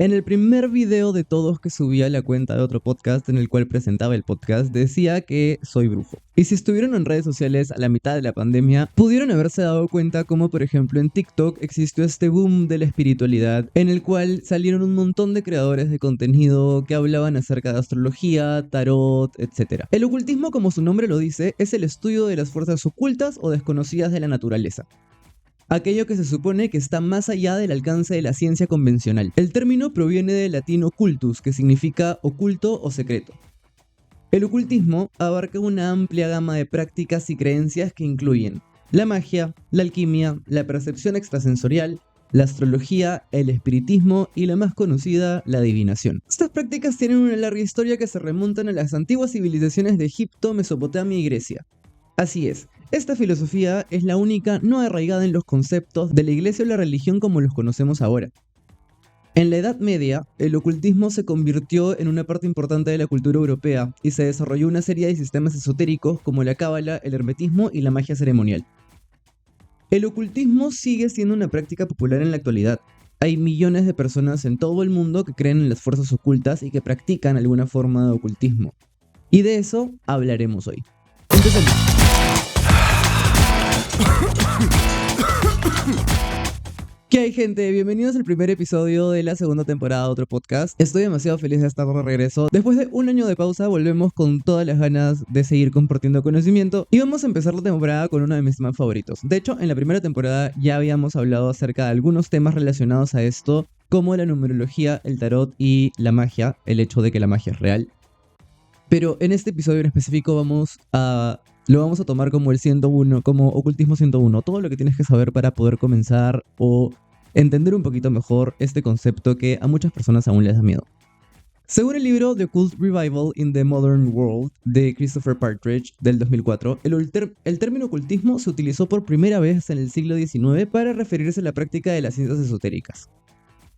En el primer video de todos que subí a la cuenta de otro podcast en el cual presentaba el podcast, decía que soy brujo. Y si estuvieron en redes sociales a la mitad de la pandemia, pudieron haberse dado cuenta como por ejemplo en TikTok existió este boom de la espiritualidad, en el cual salieron un montón de creadores de contenido que hablaban acerca de astrología, tarot, etc. El ocultismo, como su nombre lo dice, es el estudio de las fuerzas ocultas o desconocidas de la naturaleza. Aquello que se supone que está más allá del alcance de la ciencia convencional. El término proviene del latín occultus, que significa oculto o secreto. El ocultismo abarca una amplia gama de prácticas y creencias que incluyen la magia, la alquimia, la percepción extrasensorial, la astrología, el espiritismo y la más conocida, la adivinación. Estas prácticas tienen una larga historia que se remontan a las antiguas civilizaciones de Egipto, Mesopotamia y Grecia. Así es, esta filosofía es la única no arraigada en los conceptos de la iglesia o la religión como los conocemos ahora. En la Edad Media, el ocultismo se convirtió en una parte importante de la cultura europea y se desarrolló una serie de sistemas esotéricos como la cábala, el hermetismo y la magia ceremonial. El ocultismo sigue siendo una práctica popular en la actualidad. Hay millones de personas en todo el mundo que creen en las fuerzas ocultas y que practican alguna forma de ocultismo. Y de eso hablaremos hoy. Empecemos. ¿Qué hay, gente? Bienvenidos al primer episodio de la segunda temporada de otro podcast. Estoy demasiado feliz de estar de regreso. Después de un año de pausa, volvemos con todas las ganas de seguir compartiendo conocimiento y vamos a empezar la temporada con uno de mis temas favoritos. De hecho, en la primera temporada ya habíamos hablado acerca de algunos temas relacionados a esto, como la numerología, el tarot y la magia, el hecho de que la magia es real. Pero en este episodio en específico lo vamos a tomar como el 101, como Ocultismo 101. Todo lo que tienes que saber para poder comenzar o entender un poquito mejor este concepto que a muchas personas aún les da miedo. Según el libro The Occult Revival in the Modern World de Christopher Partridge del 2004, el término ocultismo se utilizó por primera vez en el siglo XIX para referirse a la práctica de las ciencias esotéricas.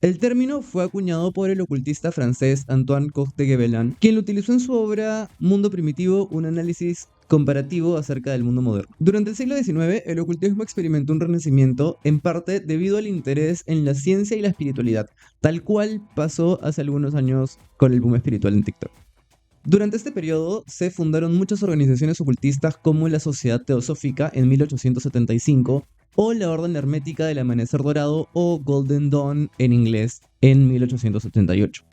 El término fue acuñado por el ocultista francés Antoine Comte-Gévelin, quien lo utilizó en su obra Mundo Primitivo, un análisis comparativo acerca del mundo moderno. Durante el siglo XIX, el ocultismo experimentó un renacimiento, en parte debido al interés en la ciencia y la espiritualidad, tal cual pasó hace algunos años con el boom espiritual en TikTok. Durante este periodo se fundaron muchas organizaciones ocultistas como la Sociedad Teosófica en 1875, o la Orden Hermética del Amanecer Dorado o Golden Dawn en inglés en 1878.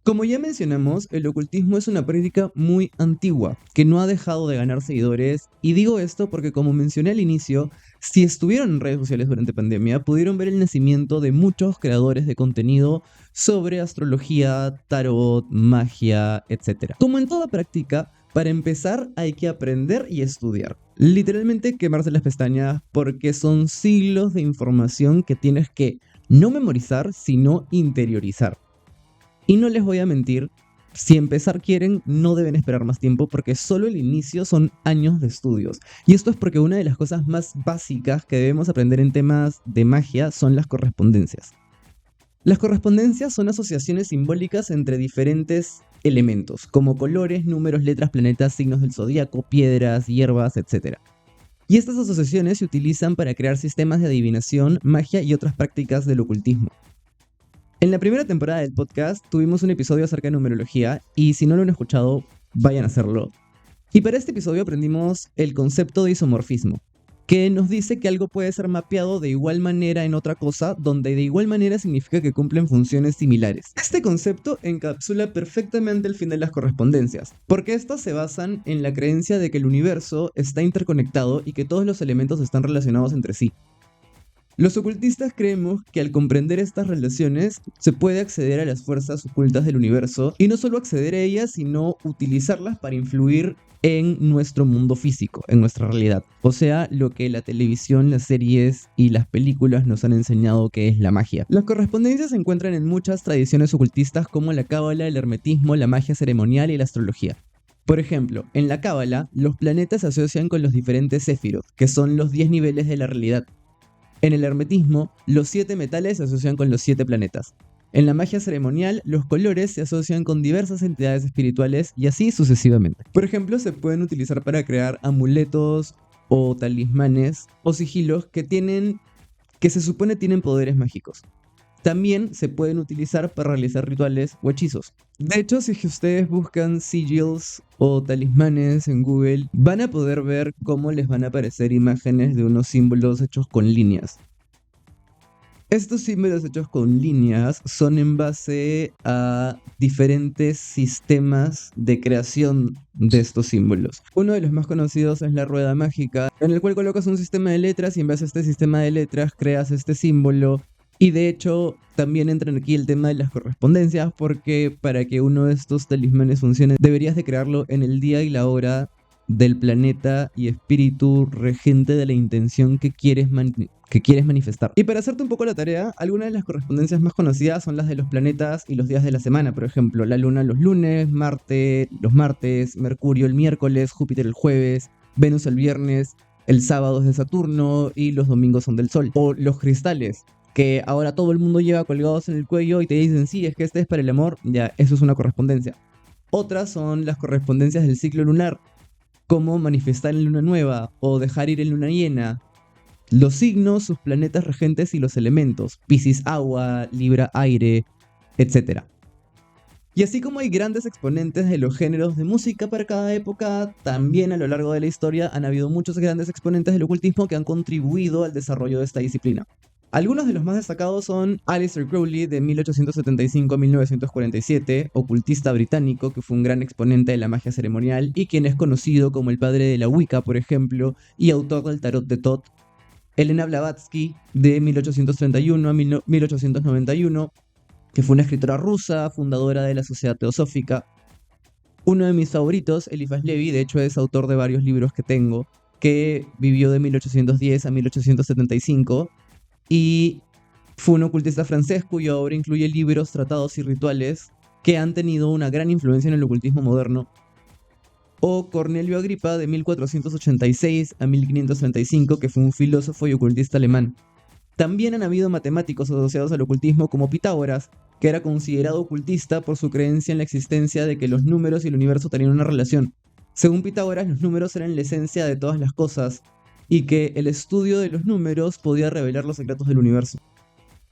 Como ya mencionamos, el ocultismo es una práctica muy antigua que no ha dejado de ganar seguidores, y digo esto porque, como mencioné al inicio, si estuvieron en redes sociales durante pandemia pudieron ver el nacimiento de muchos creadores de contenido sobre astrología, tarot, magia, etc. Como en toda práctica, para empezar hay que aprender y estudiar. Literalmente quemarse las pestañas porque son siglos de información que tienes que no memorizar, sino interiorizar. Y no les voy a mentir, si empezar quieren, no deben esperar más tiempo porque solo el inicio son años de estudios. Y esto es porque una de las cosas más básicas que debemos aprender en temas de magia son las correspondencias. Las correspondencias son asociaciones simbólicas entre diferentes elementos, como colores, números, letras, planetas, signos del zodíaco, piedras, hierbas, etc. Y estas asociaciones se utilizan para crear sistemas de adivinación, magia y otras prácticas del ocultismo. En la primera temporada del podcast tuvimos un episodio acerca de numerología, y si no lo han escuchado, vayan a hacerlo. Y para este episodio aprendimos el concepto de isomorfismo, que nos dice que algo puede ser mapeado de igual manera en otra cosa, donde de igual manera significa que cumplen funciones similares. Este concepto encapsula perfectamente el fin de las correspondencias, porque estas se basan en la creencia de que el universo está interconectado y que todos los elementos están relacionados entre sí. Los ocultistas creemos que al comprender estas relaciones se puede acceder a las fuerzas ocultas del universo, y no solo acceder a ellas, sino utilizarlas para influir en nuestro mundo físico, en nuestra realidad. O sea, lo que la televisión, las series y las películas nos han enseñado que es la magia. Las correspondencias se encuentran en muchas tradiciones ocultistas como la cábala, el hermetismo, la magia ceremonial y la astrología. Por ejemplo, en la cábala, los planetas se asocian con los diferentes Séfiroth, que son los 10 niveles de la realidad. En el hermetismo, los 7 metales se asocian con los 7 planetas. En la magia ceremonial, los colores se asocian con diversas entidades espirituales y así sucesivamente. Por ejemplo, se pueden utilizar para crear amuletos o talismanes o sigilos que se supone tienen poderes mágicos. también se pueden utilizar para realizar rituales o hechizos. De hecho, si es que ustedes buscan sigils o talismanes en Google, van a poder ver cómo les van a aparecer imágenes de unos símbolos hechos con líneas. Estos símbolos hechos con líneas son en base a diferentes sistemas de creación de estos símbolos. Uno de los más conocidos es la rueda mágica, en el cual colocas un sistema de letras y en base a este sistema de letras creas este símbolo. Y de hecho, también entra aquí el tema de las correspondencias, porque para que uno de estos talismanes funcione, deberías de crearlo en el día y la hora del planeta y espíritu regente de la intención que quieres manifestar. Y para hacerte un poco la tarea, algunas de las correspondencias más conocidas son las de los planetas y los días de la semana. Por ejemplo, la luna los lunes, Marte los martes, Mercurio el miércoles, Júpiter el jueves, Venus el viernes, el sábado es de Saturno y los domingos son del Sol. O los cristales, que ahora todo el mundo lleva colgados en el cuello y te dicen, sí, es que este es para el amor. Ya, eso es una correspondencia. Otras son las correspondencias del ciclo lunar, como manifestar en luna nueva o dejar ir en luna llena. Los signos, sus planetas regentes y los elementos, Piscis agua, Libra aire, etc. Y así como hay grandes exponentes de los géneros de música para cada época, también a lo largo de la historia han habido muchos grandes exponentes del ocultismo que han contribuido al desarrollo de esta disciplina. Algunos de los más destacados son Aleister Crowley de 1875 a 1947, ocultista británico que fue un gran exponente de la magia ceremonial y quien es conocido como el padre de la Wicca, por ejemplo, y autor del tarot de Thoth. Elena Blavatsky de 1831 a 1891, que fue una escritora rusa, fundadora de la Sociedad Teosófica. Uno de mis favoritos, Eliphas Levi, de hecho es autor de varios libros que tengo, que vivió de 1810 a 1875 y fue un ocultista francés cuya obra incluye libros, tratados y rituales que han tenido una gran influencia en el ocultismo moderno. O Cornelio Agripa de 1486 a 1535, que fue un filósofo y ocultista alemán. También han habido matemáticos asociados al ocultismo como Pitágoras, que era considerado ocultista por su creencia en la existencia de que los números y el universo tenían una relación. Según Pitágoras, los números eran la esencia de todas las cosas, y que el estudio de los números podía revelar los secretos del universo.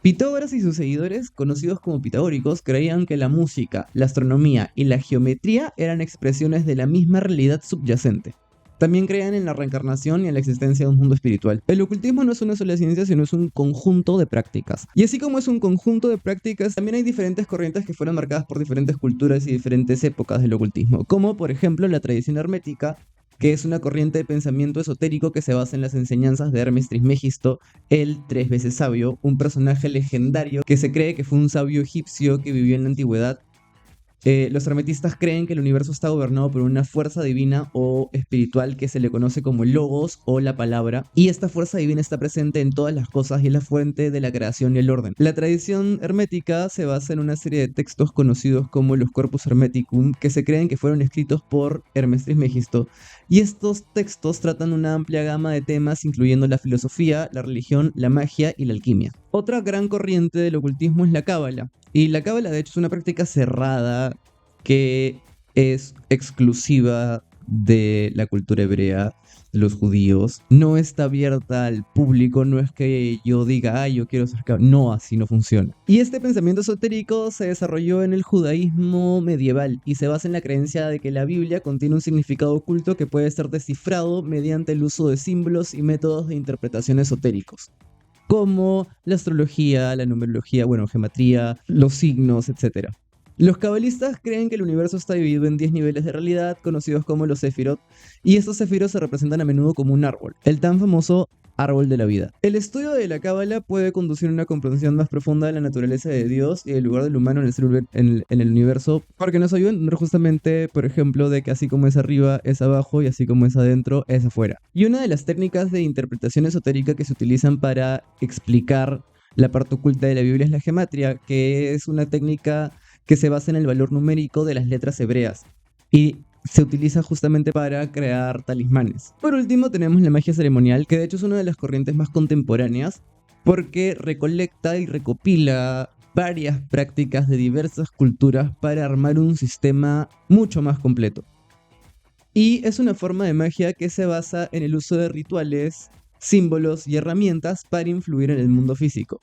Pitágoras y sus seguidores, conocidos como pitagóricos, creían que la música, la astronomía y la geometría eran expresiones de la misma realidad subyacente. También creían en la reencarnación y en la existencia de un mundo espiritual. El ocultismo no es una sola ciencia, sino es un conjunto de prácticas. Y así como es un conjunto de prácticas, también hay diferentes corrientes que fueron marcadas por diferentes culturas y diferentes épocas del ocultismo, como por ejemplo la tradición hermética, que es una corriente de pensamiento esotérico que se basa en las enseñanzas de Hermes Trismegisto, el 3 veces sabio, un personaje legendario que se cree que fue un sabio egipcio que vivió en la antigüedad. Los hermetistas creen que el universo está gobernado por una fuerza divina o espiritual que se le conoce como el logos o la palabra, y esta fuerza divina está presente en todas las cosas y es la fuente de la creación y el orden. La tradición hermética se basa en una serie de textos conocidos como los Corpus Hermeticum, que se creen que fueron escritos por Hermes Trismegisto, y estos textos tratan una amplia gama de temas incluyendo la filosofía, la religión, la magia y la alquimia. Otra gran corriente del ocultismo es la cábala. Y la cábala, de hecho, es una práctica cerrada que es exclusiva de la cultura hebrea, de los judíos. No está abierta al público, no es que yo diga, yo quiero ser cábala. No, así no funciona. Y este pensamiento esotérico se desarrolló en el judaísmo medieval y se basa en la creencia de que la Biblia contiene un significado oculto que puede ser descifrado mediante el uso de símbolos y métodos de interpretación esotéricos, como la astrología, la numerología, geometría, los signos, etc. Los cabalistas creen que el universo está dividido en 10 niveles de realidad, conocidos como los Sefirot, y estos Sefirot se representan a menudo como un árbol, el tan famoso árbol de la vida. El estudio de la cábala puede conducir a una comprensión más profunda de la naturaleza de Dios y del lugar del humano en el universo, porque nos ayuda a entender justamente, por ejemplo, de que así como es arriba, es abajo, y así como es adentro, es afuera. Y una de las técnicas de interpretación esotérica que se utilizan para explicar la parte oculta de la Biblia es la gematria, que es una técnica que se basa en el valor numérico de las letras hebreas y se utiliza justamente para crear talismanes. Por último tenemos la magia ceremonial, que de hecho es una de las corrientes más contemporáneas porque recolecta y recopila varias prácticas de diversas culturas para armar un sistema mucho más completo. Y es una forma de magia que se basa en el uso de rituales, símbolos y herramientas para influir en el mundo físico.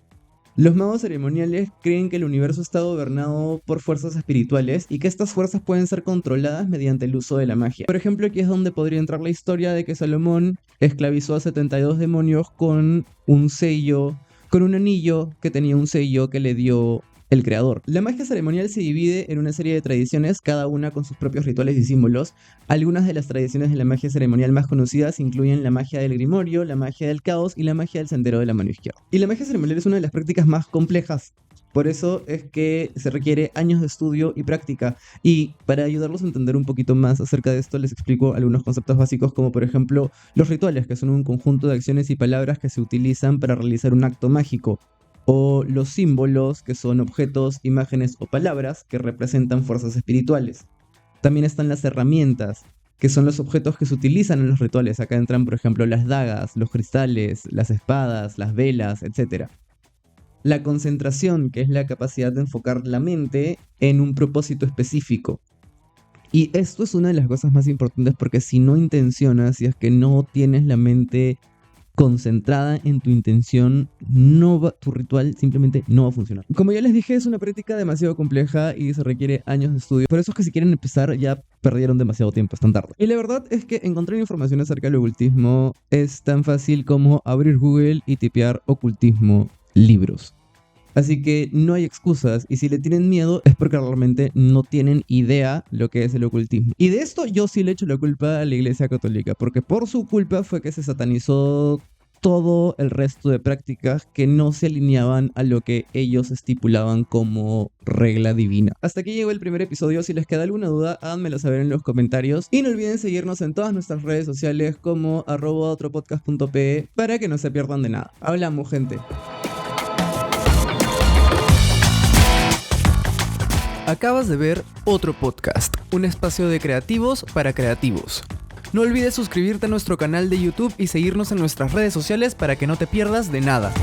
Los magos ceremoniales creen que el universo está gobernado por fuerzas espirituales y que estas fuerzas pueden ser controladas mediante el uso de la magia. Por ejemplo, aquí es donde podría entrar la historia de que Salomón esclavizó a 72 demonios con un sello, con un anillo que tenía un sello que le dio el creador. La magia ceremonial se divide en una serie de tradiciones, cada una con sus propios rituales y símbolos. Algunas de las tradiciones de la magia ceremonial más conocidas incluyen la magia del grimorio, la magia del caos y la magia del sendero de la mano izquierda. Y la magia ceremonial es una de las prácticas más complejas. Por eso es que se requiere años de estudio y práctica. Y para ayudarlos a entender un poquito más acerca de esto, les explico algunos conceptos básicos, como por ejemplo los rituales, que son un conjunto de acciones y palabras que se utilizan para realizar un acto mágico. O los símbolos, que son objetos, imágenes o palabras que representan fuerzas espirituales. También están las herramientas, que son los objetos que se utilizan en los rituales. Acá entran, por ejemplo, las dagas, los cristales, las espadas, las velas, etc. La concentración, que es la capacidad de enfocar la mente en un propósito específico. Y esto es una de las cosas más importantes porque si no intencionas, si es que no tienes la mente concentrada en tu intención, tu ritual simplemente no va a funcionar. Como ya les dije, es una práctica demasiado compleja y se requiere años de estudio. Por eso es que si quieren empezar ya perdieron demasiado tiempo, están tarde. Y la verdad es que encontrar información acerca del ocultismo es tan fácil como abrir Google y tipear ocultismo libros. Así que no hay excusas, y si le tienen miedo es porque realmente no tienen idea lo que es el ocultismo. Y de esto yo sí le echo la culpa a la Iglesia Católica, porque por su culpa fue que se satanizó todo el resto de prácticas que no se alineaban a lo que ellos estipulaban como regla divina. Hasta aquí llegó el primer episodio. Si les queda alguna duda, háganmelo saber en los comentarios. Y no olviden seguirnos en todas nuestras redes sociales como @otropodcast.pe para que no se pierdan de nada. Hablamos, gente. Acabas de ver Otro Podcast, un espacio de creativos para creativos. No olvides suscribirte a nuestro canal de YouTube y seguirnos en nuestras redes sociales para que no te pierdas de nada.